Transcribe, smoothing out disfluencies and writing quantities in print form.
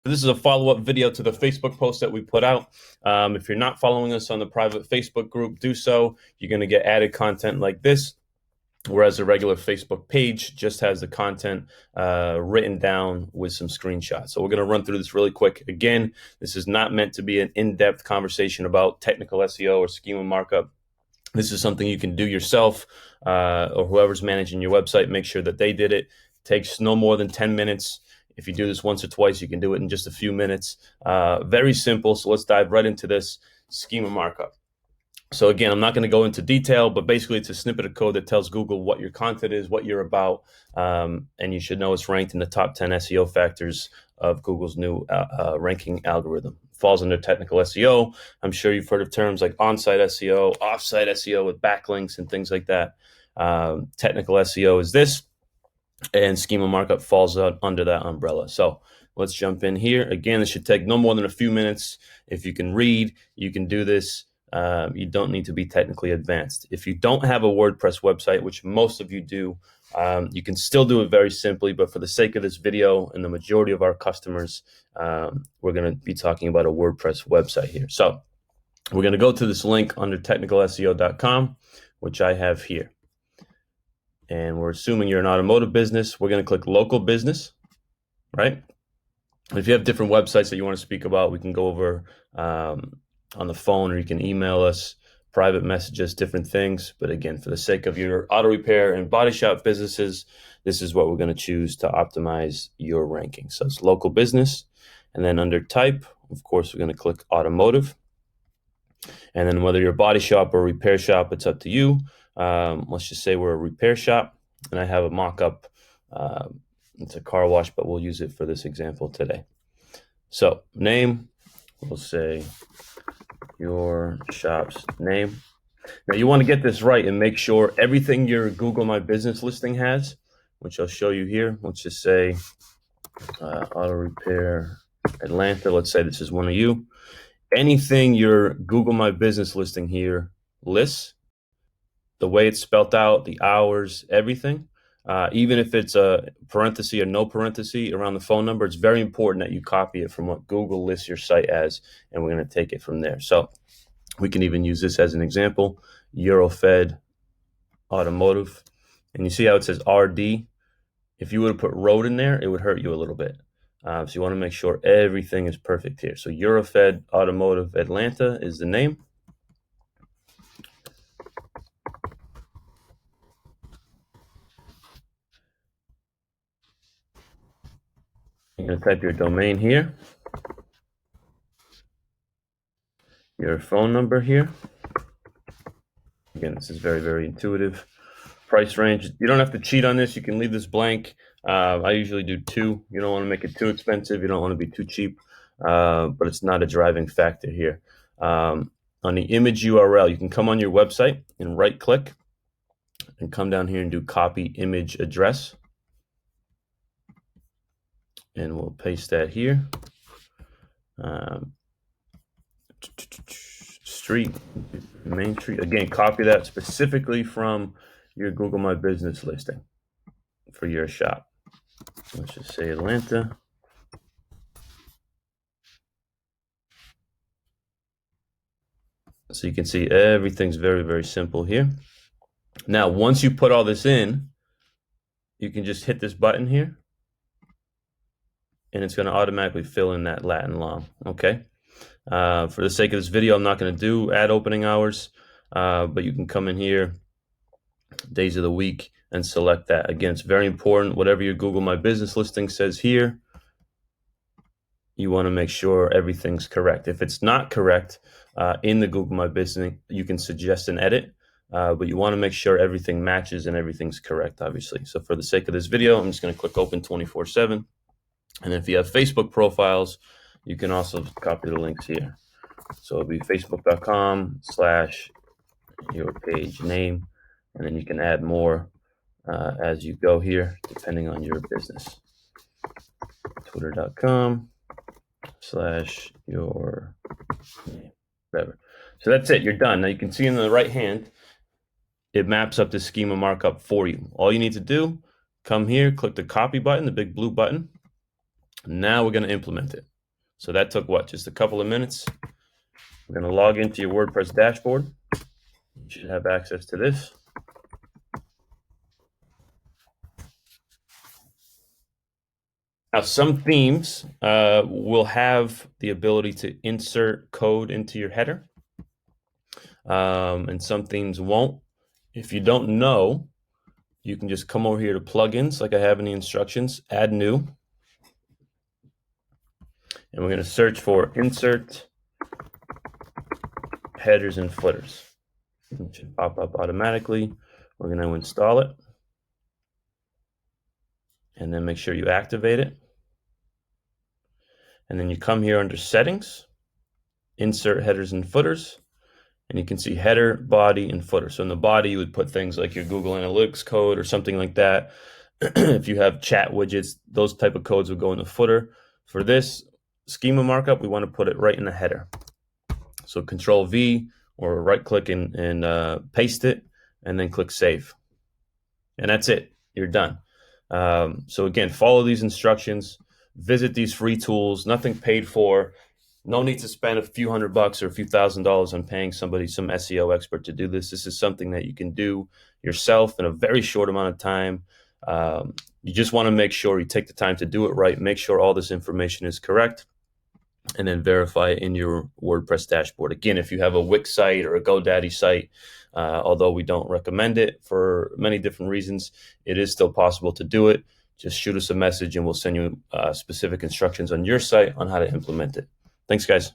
This is a follow-up video to the Facebook post that we put out. If you're not following us on the private Facebook group, do so. You're going to get added content like this, whereas a regular Facebook page just has the content written down with some screenshots. So we're going to run through this really quick. Again, this is not meant to be an in-depth conversation about technical SEO or schema markup. This is something you can do yourself, or whoever's managing your website. Make sure that they did it. Takes no more than 10 minutes. If you do this once or twice, you can do it in just a few minutes. Very simple. So let's dive right into this schema markup. So again, I'm not going to go into detail, but basically it's a snippet of code that tells Google what your content is, what you're about, and you should know it's ranked in the top 10 SEO factors of Google's new ranking algorithm. It falls under technical SEO. I'm sure you've heard of terms like on-site SEO, off-site SEO with backlinks and things like that. Technical SEO is this, and schema markup falls out under that umbrella. So let's jump in here. Again, this should take no more than a few minutes. If you can read, you can do this. You don't need to be technically advanced. If you don't have a WordPress website, which most of you do, you can still do it very simply, but for the sake of this video and the majority of our customers, we're going to be talking about a WordPress website here. So we're going to go to this link under technicalseo.com, which I have here. And we're assuming you're an automotive business. We're going to click local business, right? If you have different websites that you want to speak about, we can go over on the phone, or you can email us, private messages, different things. But again, for the sake of your auto repair and body shop businesses, this is what we're going to choose to optimize your ranking. So it's local business. And then under type, of course, we're going to click automotive. And then whether you're a body shop or a repair shop, it's up to you. Let's just say we're a repair shop, and I have a mock-up. It's a car wash, but we'll use it for this example today. So name, we'll say your shop's name. Now you want to get this right and make sure everything your Google My Business listing has, which I'll show you here. Let's just say auto repair Atlanta. Let's say this is one of you. Anything your Google My Business listing here lists, the way it's spelled out, the hours, everything, even if it's a parenthesis or no parenthesis around the phone number, it's very important that you copy it from what Google lists your site as, and we're going to take it from there. So we can even use this as an example, Eurofed Automotive. And you see how it says RD? If you would have put road in there, it would hurt you a little bit. So you want to make sure everything is perfect here. So Eurofed Automotive Atlanta is the name. You're going to type your domain here, your phone number here. Again, this is very, very intuitive. Price range, you don't have to cheat on this. You can leave this blank. I usually do 2. You don't want to make it too expensive. You don't want to be too cheap, but it's not a driving factor here. On the image URL, you can come on your website and right click and come down here and do copy image address. And we'll paste that here. Street, Main Street. Again, copy that specifically from your Google My Business listing for your shop. Let's just say Atlanta. So you can see everything's very, very simple here. Now, once you put all this in, you can just hit this button here, and it's going to automatically fill in that Latin long, okay? For the sake of this video, I'm not going to do ad opening hours, but you can come in here, days of the week, and select that. Again, it's very important. Whatever your Google My Business listing says here, you want to make sure everything's correct. If it's not correct in the Google My Business, you can suggest an edit, but you want to make sure everything matches and everything's correct, obviously. So for the sake of this video, I'm just going to click open 24/7. And if you have Facebook profiles, you can also copy the links here. So it'll be facebook.com/your page name, and then you can add more as you go here, depending on your business. Twitter.com/your name, whatever. So that's it, you're done. Now you can see in the right hand, it maps up the schema markup for you. All you need to do, come here, click the copy button, the big blue button. Now we're going to implement it. So that took what, just a couple of minutes. We're going to log into your WordPress dashboard. You should have access to this. Now, some themes will have the ability to insert code into your header, and some themes won't. If you don't know, you can just come over here to plugins like I have in the instructions, add new, and we're going to search for insert headers and footers. It should pop up automatically. We're going to install it, and then make sure you activate it. And then you come here under settings, insert headers and footers, and you can see header, body, and footer. So in the body, you would put things like your Google Analytics code or something like that. If you have chat widgets, those type of codes would go in the footer. For this schema markup, we want to put it right in the header. So Control V or right click and paste it, and then click save. And that's it, you're done. So again, follow these instructions, visit these free tools, nothing paid for. No need to spend a few $100 or a few $1,000s on paying somebody, some SEO expert to do this. This is something that you can do yourself in a very short amount of time. You just want to make sure you take the time to do it right, make sure all this information is correct, and then verify it in your WordPress dashboard. Again, if you have a Wix site or a GoDaddy site, although we don't recommend it for many different reasons, it is still possible to do it. Just shoot us a message and we'll send you specific instructions on your site on how to implement it. Thanks, guys.